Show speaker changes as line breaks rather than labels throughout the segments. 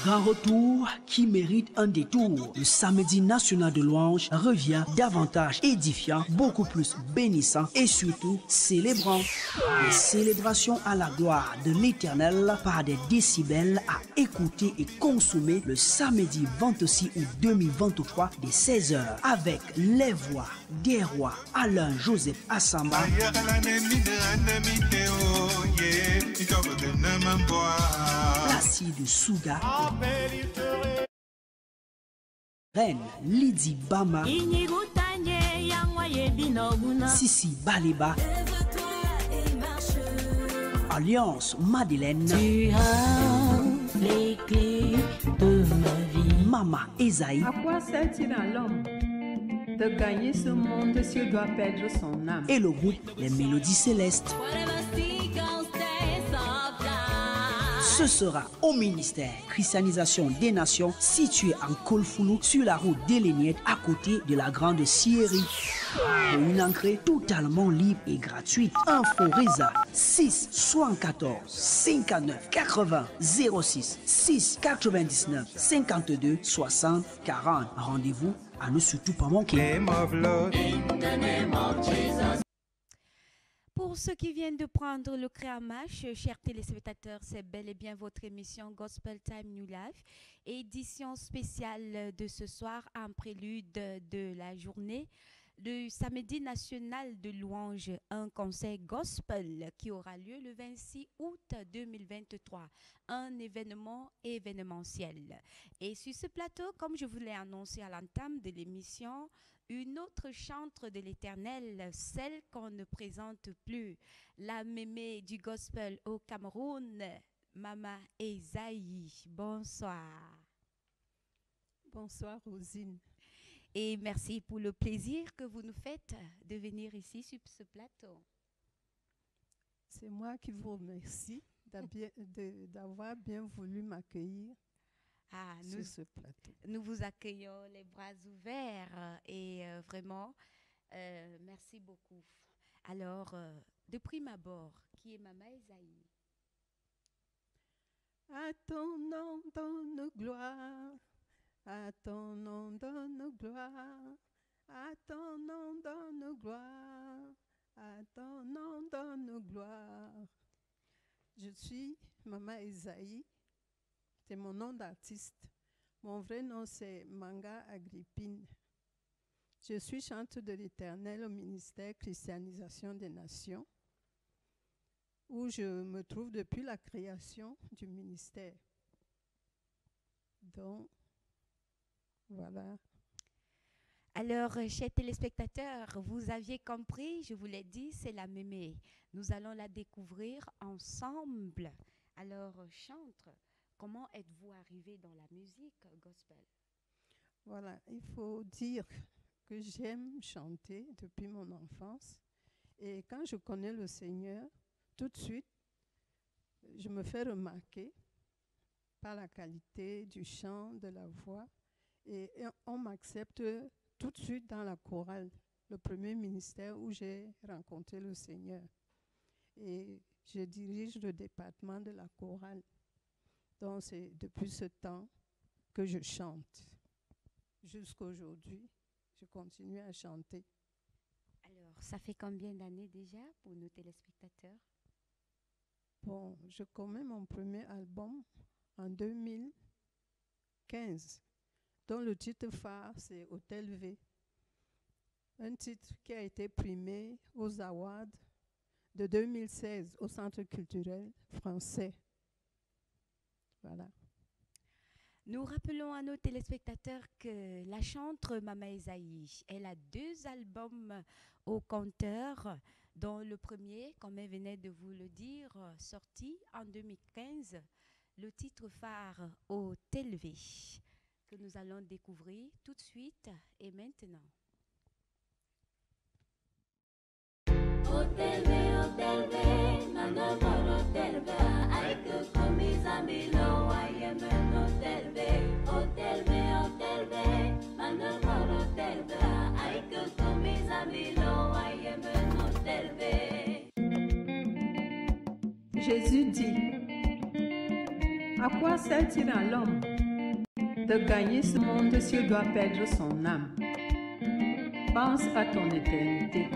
Grand retour qui mérite un détour. Le samedi national de louange revient davantage édifiant, beaucoup plus bénissant et surtout célébrant. Les célébrations à la gloire de l'Éternel par des décibels à écouter et consommer le samedi 26 août 2023 dès 16h avec les voix des rois Alain Joseph Assamba, Placide Souga, Reine Lydie Bama, Sissi Baleba, Alliance Madeleine,
tu as les clés de ma vie.
Mama Esaïe.
À quoi sert-il à l'homme de gagner ce monde s'il doit perdre son âme?
Et le groupe Les Mélodies Célestes. Ce sera au ministère Christianisation des Nations situé en Kolfoulou sur la route d'Eleniette à côté de la Grande Sierrie. Pour une entrée totalement libre et gratuite. Info Reza 6 74 59 80 06 6 99 52 60 40. Rendez-vous à ne surtout pas manquer.
Pour ceux qui viennent de prendre le créamache, chers téléspectateurs, c'est bel et bien votre émission Gospel Time New Life, édition spéciale de ce soir en prélude de la journée du samedi national de louange, un concert gospel qui aura lieu le 26 août 2023, un événement événementiel. Et sur ce plateau, comme je vous l'ai annoncé à l'entame de l'émission, une autre chantre de l'Éternel, celle qu'on ne présente plus, la mémé du gospel au Cameroun, Mama Esaïe. Bonsoir.
Bonsoir Rosine.
Et merci pour le plaisir que vous nous faites de venir ici sur ce plateau.
C'est moi qui vous remercie d'avoir bien voulu m'accueillir sur ce plateau.
Nous vous accueillons les bras ouverts et vraiment, merci beaucoup. Alors, de prime abord, qui est Mama Esaïe?
À ton nom donne gloire, à ton nom donne gloire, à ton nom donne gloire, à ton nom donne gloire. Je suis Mama Esaïe, c'est mon nom d'artiste. Mon vrai nom c'est Manga Agrippine. Je suis chanteuse de l'Éternel au ministère Christianisation des Nations, où je me trouve depuis la création du ministère. Donc, voilà.
Alors, chers téléspectateurs, vous aviez compris, je vous l'ai dit, c'est la mémé. Nous allons la découvrir ensemble. Alors, chantre, comment êtes-vous arrivé dans la musique gospel?
Voilà, il faut dire que j'aime chanter depuis mon enfance. Et quand je connais le Seigneur, tout de suite, je me fais remarquer par la qualité du chant, de la voix. Et on m'accepte tout de suite dans la chorale, le premier ministère où j'ai rencontré le Seigneur. Et je dirige le département de la chorale. Donc c'est depuis ce temps que je chante. Jusqu'à aujourd'hui, je continue à chanter.
Alors, ça fait combien d'années déjà pour nos téléspectateurs?
Bon, je commets mon premier album en 2015, dont le titre phare, c'est Hôtel V. Un titre qui a été primé aux Awards de 2016 au Centre culturel français. Voilà.
Nous rappelons à nos téléspectateurs que la chantre Mama Esaïe, elle a 2 albums au compteur, dont le premier, comme elle venait de vous le dire, sorti en 2015, le titre phare Hôtel V, que nous allons découvrir tout de suite et maintenant.
Hôtel V, Manamor Hôtel V, Aïe Komisa Milo, Aïe Men Hôtel V, Manamor Hôtel V, Aïe Komisa Milo, Aïe Men Hôtel V.
Jésus dit, À quoi sert-il à l'homme de gagner ce monde s'il doit perdre son âme? Pense à ton éternité.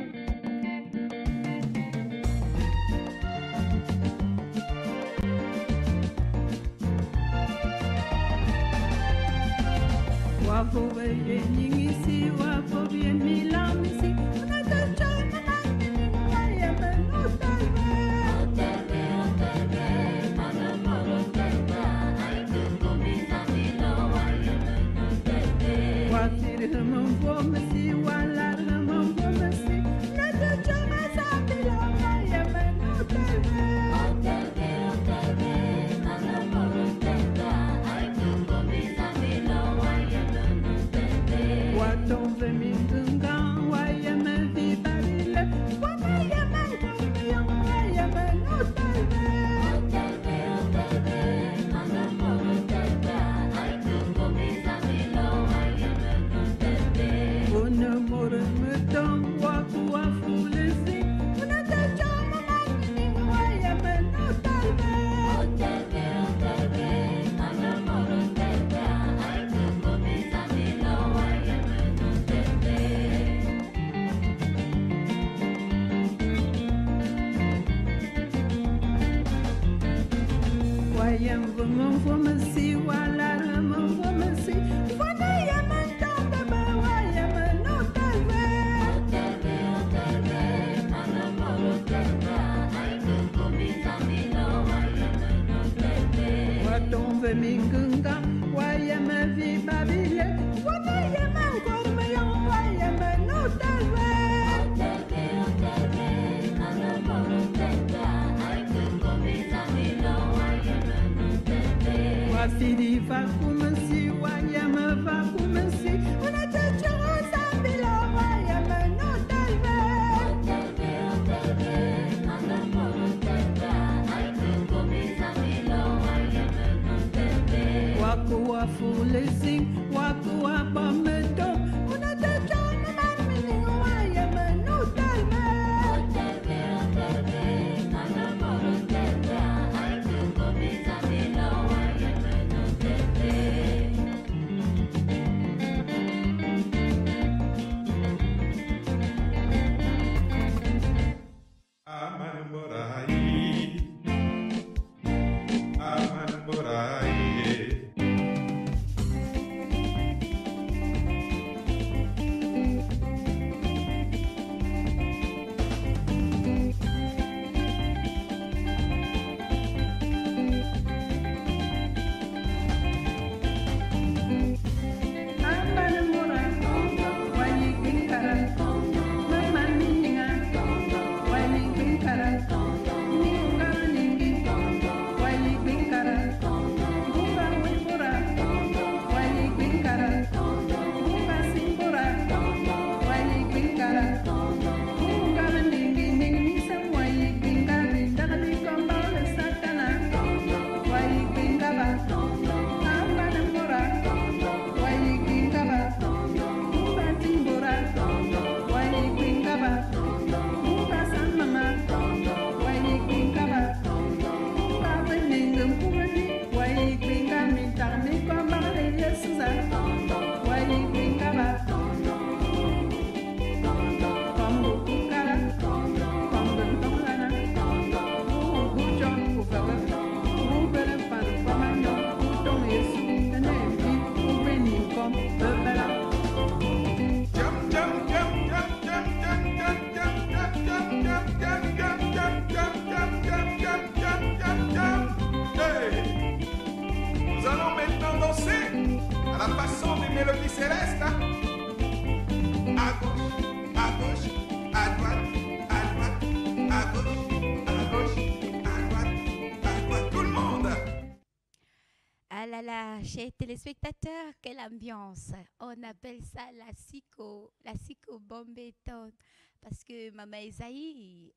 Chers téléspectateurs, quelle ambiance! On appelle ça la psycho bombéton parce que Maman Esaïe,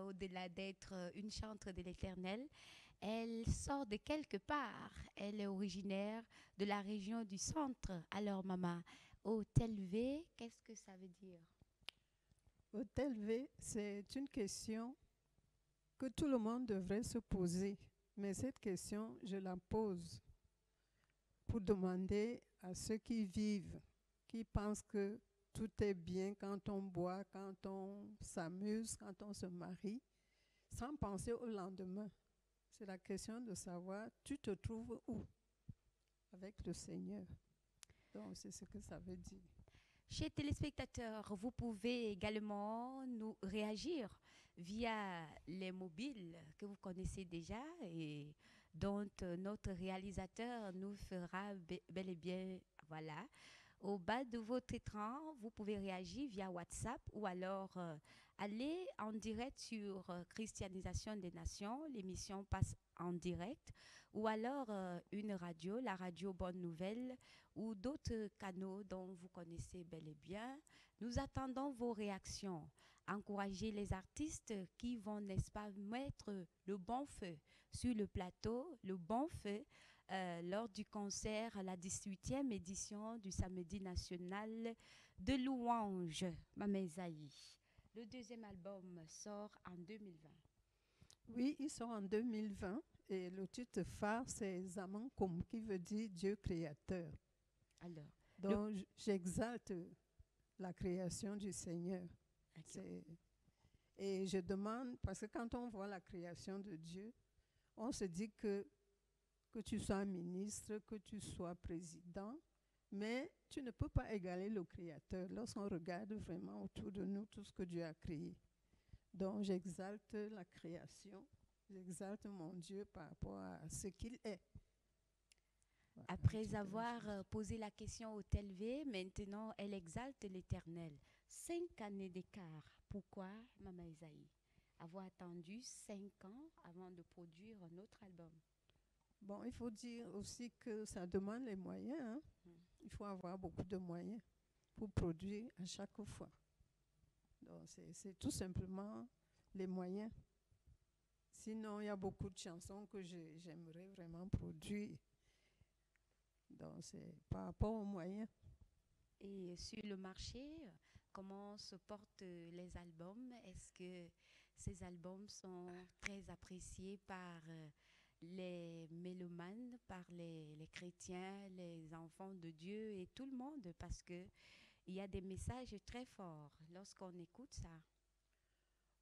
au-delà d'être une chantre de l'Éternel, elle sort de quelque part. Elle est originaire de la région du centre. Alors Maman, Hôtel V, qu'est-ce que ça veut dire?
Hôtel V, c'est une question que tout le monde devrait se poser. Mais cette question, je la pose pour demander à ceux qui vivent, qui pensent que tout est bien quand on boit, quand on s'amuse, quand on se marie, sans penser au lendemain. C'est la question de savoir, tu te trouves où avec le Seigneur? Donc, c'est ce que ça veut dire.
Chers téléspectateurs, vous pouvez également nous réagir via les mobiles que vous connaissez déjà et dont notre réalisateur nous fera bel et bien, voilà. Au bas de votre écran, vous pouvez réagir via WhatsApp ou alors aller en direct sur Christianisation des Nations. L'émission passe en direct. Ou alors une radio, la radio Bonne Nouvelle ou d'autres canaux dont vous connaissez bel et bien. Nous attendons vos réactions. Encouragez les artistes qui vont, n'est-ce pas, mettre le bon feu sur le plateau, le bon feu lors du concert à la 18e édition du Samedi national de louange, Maman Esaïe. Le deuxième album sort en 2020.
Oui, il sort en 2020 et le titre phare, c'est Zamankoum, qui veut dire Dieu créateur.
Alors,
donc, j'exalte la création du Seigneur. Et je demande, parce que quand on voit la création de Dieu, on se dit que tu sois ministre, que tu sois président, mais tu ne peux pas égaler le Créateur lorsqu'on regarde vraiment autour de nous tout ce que Dieu a créé. Donc, j'exalte la création, j'exalte mon Dieu par rapport à ce qu'il est. Voilà,
après avoir posé la question au Telvé, maintenant, elle exalte l'Éternel. 5 années d'écart. Pourquoi, Maman Esaïe, avoir attendu 5 ans avant de produire un autre album?
Bon, il faut dire aussi que ça demande les moyens. Hein. Il faut avoir beaucoup de moyens pour produire à chaque fois. Donc, c'est tout simplement les moyens. Sinon, il y a beaucoup de chansons que j'aimerais vraiment produire. Donc, c'est par rapport aux moyens.
Et sur le marché, comment se portent les albums? Est-ce que ces albums sont très appréciés par les mélomanes, par les chrétiens, les enfants de Dieu et tout le monde? Parce qu'il y a des messages très forts lorsqu'on écoute ça.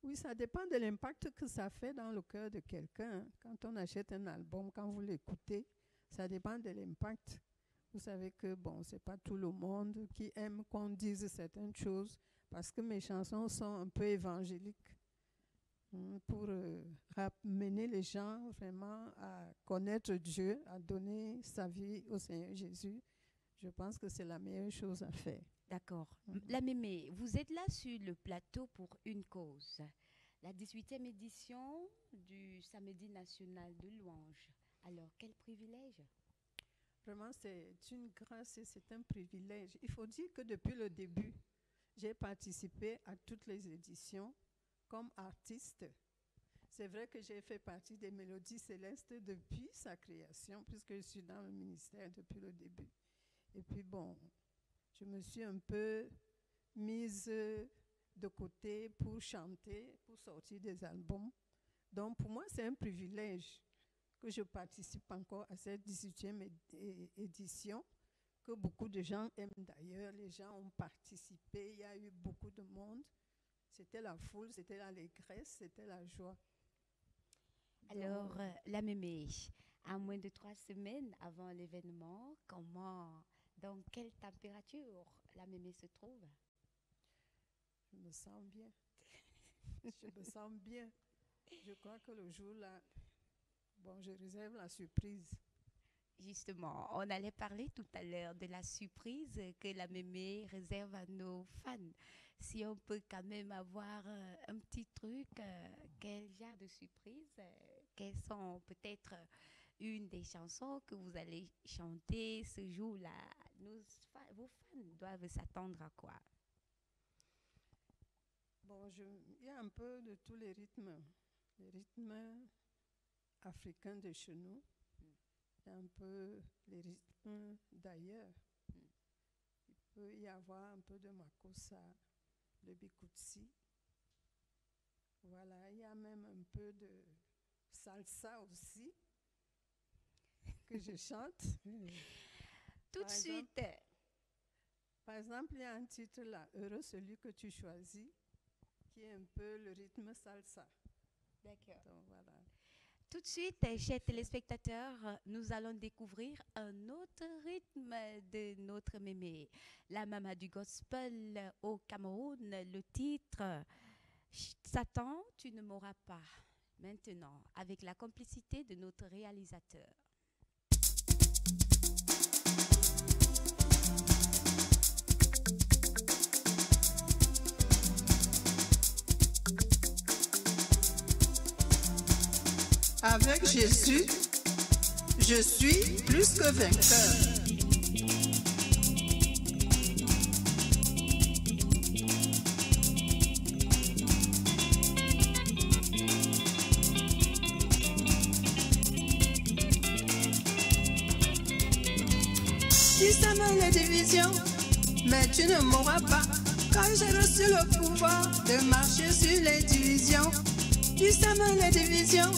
Oui, ça dépend de l'impact que ça fait dans le cœur de quelqu'un. Quand on achète un album, quand vous l'écoutez, ça dépend de l'impact. Vous savez que, bon, c'est pas tout le monde qui aime qu'on dise certaines choses parce que mes chansons sont un peu évangéliques pour ramener les gens vraiment à connaître Dieu, à donner sa vie au Seigneur Jésus. Je pense que c'est la meilleure chose à faire.
D'accord. La Mémé, vous êtes là sur le plateau pour une cause. La 18e édition du Samedi national de louange. Alors, quel privilège?
Vraiment, c'est une grâce et c'est un privilège. Il faut dire que depuis le début, j'ai participé à toutes les éditions comme artiste. C'est vrai que j'ai fait partie des Mélodies Célestes depuis sa création, puisque je suis dans le ministère depuis le début. Et puis bon, je me suis un peu mise de côté pour chanter, pour sortir des albums. Donc pour moi, c'est un privilège que je participe encore à cette 18e édition, que beaucoup de gens aiment d'ailleurs. Les gens ont participé, il y a eu beaucoup de monde. C'était la foule, c'était l'allégresse, c'était la joie.
Alors, la Mémé, à moins de 3 semaines avant l'événement, dans quelle température la Mémé se trouve?
Je me sens bien. Je me sens bien. Je crois que le jour-là, bon, je réserve la surprise.
Justement, on allait parler tout à l'heure de la surprise que la Mémé réserve à nos fans. Si on peut quand même avoir un petit truc, quel genre de surprise, quelles sont peut-être une des chansons que vous allez chanter ce jour-là? Vos fans doivent s'attendre à quoi?
Bon, il y a un peu de tous les rythmes africains de chez nous. Il y a un peu les rythmes d'ailleurs. Il peut y avoir un peu de makossa, de bikutsi. Voilà, il y a même un peu de salsa aussi. que je chante.
Tout de
Par
suite.
Par exemple, il y a un titre là, Heureux celui que tu choisis, qui est un peu le rythme salsa.
D'accord.
Donc voilà.
Tout de suite, chers téléspectateurs, nous allons découvrir un autre rythme de notre mémé, la maman du gospel au Cameroun. Le titre Satan, tu ne mourras pas. Maintenant, avec la complicité de notre réalisateur.
Avec Jésus, je suis plus que vainqueur. Tu sèmes les divisions, mais tu ne mourras pas. Quand j'ai reçu le pouvoir de marcher sur les divisions, tu sèmes les divisions,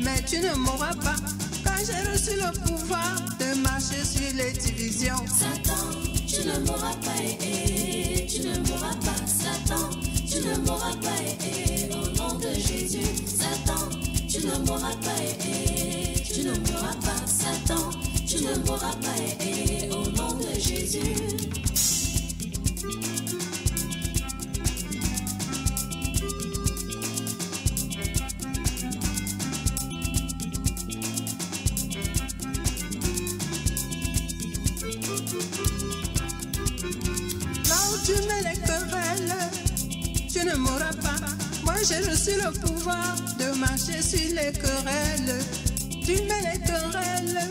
mais tu ne mourras pas. Quand j'ai reçu le pouvoir de marcher sur les divisions.
Satan, tu ne mourras pas, tu ne mourras pas. Satan, tu ne mourras pas, au nom de Jésus. Satan, tu ne mourras pas, tu ne mourras pas. Satan, tu ne mourras pas, au nom de Jésus.
Tu mets les querelles, tu ne mourras pas. Moi j'ai reçu le pouvoir de marcher sur les querelles. Tu mets les querelles,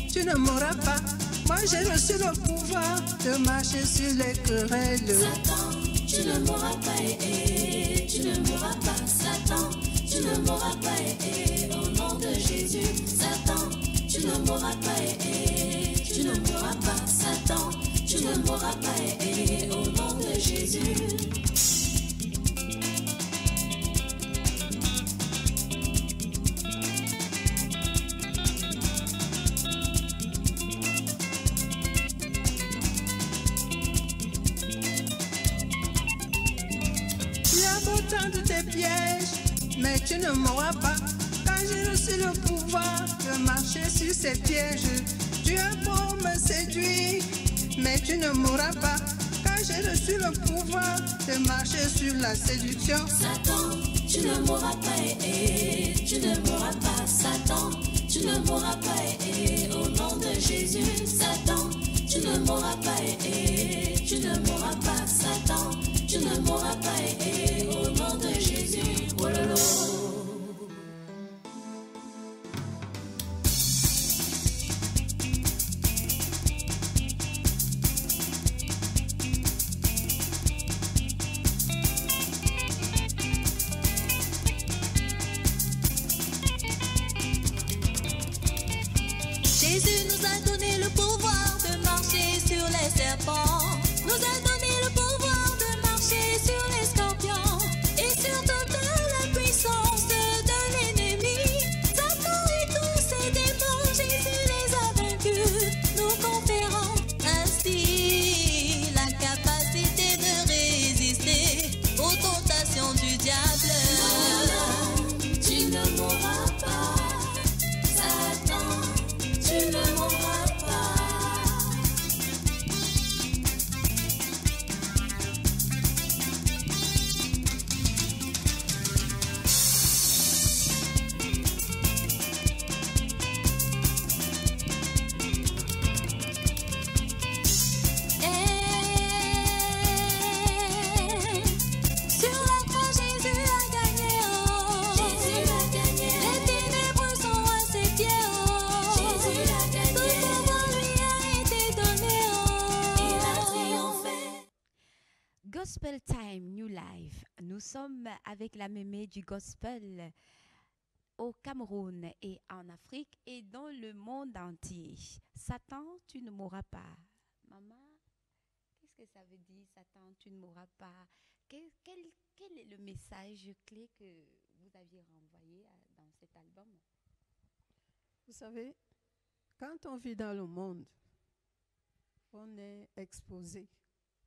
tu ne mourras pas. Moi j'ai reçu le pouvoir de marcher sur les querelles.
Satan, tu ne mourras pas, tu ne mourras pas. Satan, tu ne mourras pas, au nom de Jésus. Satan, tu ne mourras pas, tu ne mourras pas. Satan, tu ne mourras pas, au nom de Jésus.
Tu as beau tendre tes pièges, mais tu ne mourras pas. Quand j'ai reçu le pouvoir de marcher sur ces pièges, tu as beau me séduire, mais tu ne mourras pas. Quand j'ai reçu le pouvoir de marcher sur la séduction.
Satan, tu ne mourras pas, tu ne mourras pas. Satan, tu ne mourras pas, au nom de Jésus. Satan, tu ne mourras pas, tu ne mourras pas. Satan, tu ne mourras pas, au nom de Jésus. Oh là là.
Jésus nous a donné le pouvoir de marcher sur les serpents, nous a donné le pouvoir de marcher sur les scorpions et sur toute la puissance de l'ennemi. Satan et tous ses démons, Jésus les a vaincus, nous conférant ainsi la capacité de résister aux tentations du diable.
Tu ne mourras pas, Satan, tu ne mourras pas.
Sur la croix, Jésus a gagné.
Jésus a gagné.
Les ténèbres sont à ses pieds.
Jésus a gagné.
Tout pouvoir lui a été donné.
Il a triomphé.
Gospel Time New Life. Nous sommes avec la mémé du gospel au Cameroun et en Afrique et dans le monde entier. Satan, tu ne mourras pas. Maman, qu'est-ce que ça veut dire, Satan, tu ne mourras pas? Quel est le message clé que vous aviez renvoyé dans cet album?
Vous savez, Quand on vit dans le monde, on est exposé,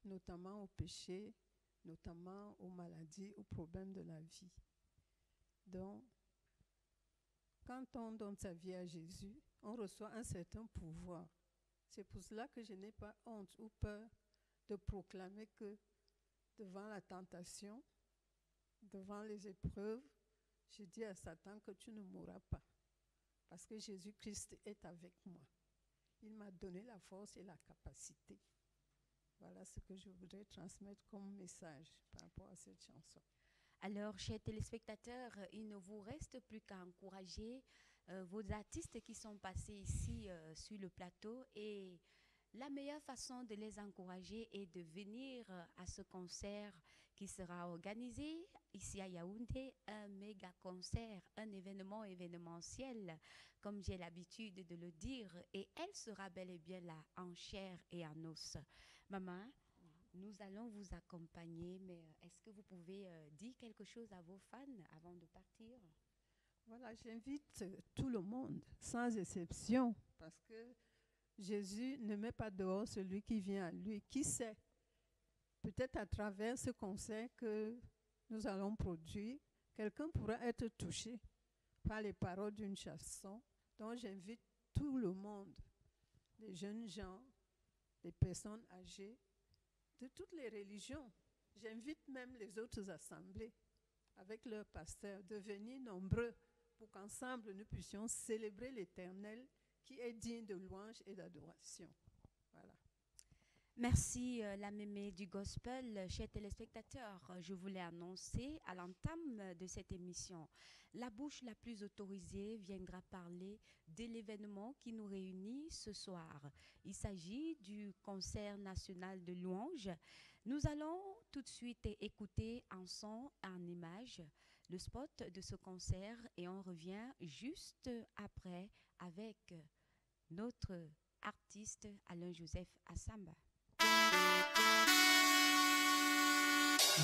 notamment au péché, notamment aux maladies, aux problèmes de la vie. Donc, quand on donne sa vie à Jésus, on reçoit un certain pouvoir. C'est pour cela que je n'ai pas honte ou peur de proclamer que devant la tentation, devant les épreuves, je dis à Satan que tu ne mourras pas. Parce que Jésus-Christ est avec moi. Il m'a donné la force et la capacité. Voilà ce que je voudrais transmettre comme message par rapport à cette chanson.
Alors, chers téléspectateurs, il ne vous reste plus qu'à encourager vos artistes qui sont passés ici sur le plateau. Et la meilleure façon de les encourager est de venir à ce concert qui sera organisé ici à Yaoundé, un méga concert, un événement événementiel, comme j'ai l'habitude de le dire, et elle sera bel et bien là, en chair et en os. Maman, nous allons vous accompagner, mais est-ce que vous pouvez dire quelque chose à vos fans avant de partir?
Voilà, j'invite tout le monde, sans exception, parce que Jésus ne met pas dehors celui qui vient à lui. Qui sait? Peut-être à travers ce concert que nous allons produire, quelqu'un pourra être touché par les paroles d'une chanson. Donc j'invite tout le monde, les jeunes gens, les personnes âgées, de toutes les religions. J'invite même les autres assemblées, avec leurs pasteurs, de venir nombreux pour qu'ensemble nous puissions célébrer l'Éternel qui est digne de louange et d'adoration. Voilà.
Merci la mémé du gospel. Chers téléspectateurs, je voulais annoncer à l'entame de cette émission, la bouche la plus autorisée viendra parler de l'événement qui nous réunit ce soir. Il s'agit du concert national de louange. Nous allons tout de suite écouter en son, en image, le spot de ce concert et on revient juste après avec notre artiste Alain-Joseph Assamba.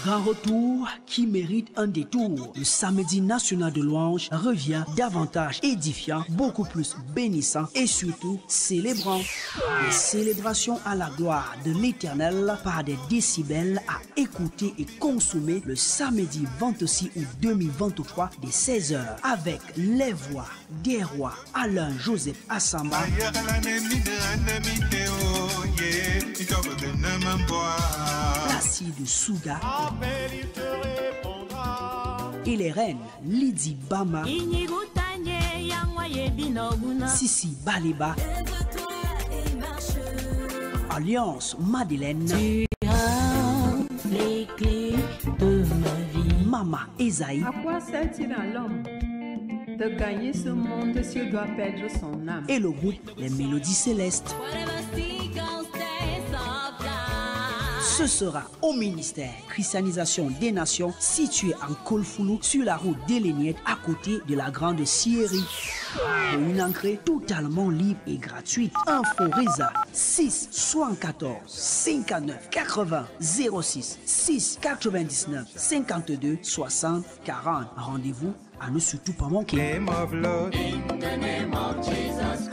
Grand retour qui mérite un détour. Le samedi national de louange revient davantage édifiant, beaucoup plus bénissant et surtout célébrant. Les célébrations à la gloire de l'Éternel par des décibels à écouter et consommer le samedi 26 août 2023 dès 16h avec les voix des rois Alain-Joseph Assamba. Placide Souga et les reines Lydie Bama, Sissi Baleba, Alliance Madeleine,
Tu as les clés de ma vie.
Mama Esaïe.
À quoi sert-il à l'homme de gagner ce monde s'il doit perdre son âme?
Et le groupe Les Mélodies Célestes. Ce sera au ministère Christianisation des Nations situé en Kolfoulou sur la route d'Eleniette à côté de la grande scierie. Pour une entrée totalement libre et gratuite. Info Reza 6 74 59 80 06 6 99 52 60 40. Rendez-vous à ne surtout pas manquer.
In the name of Jesus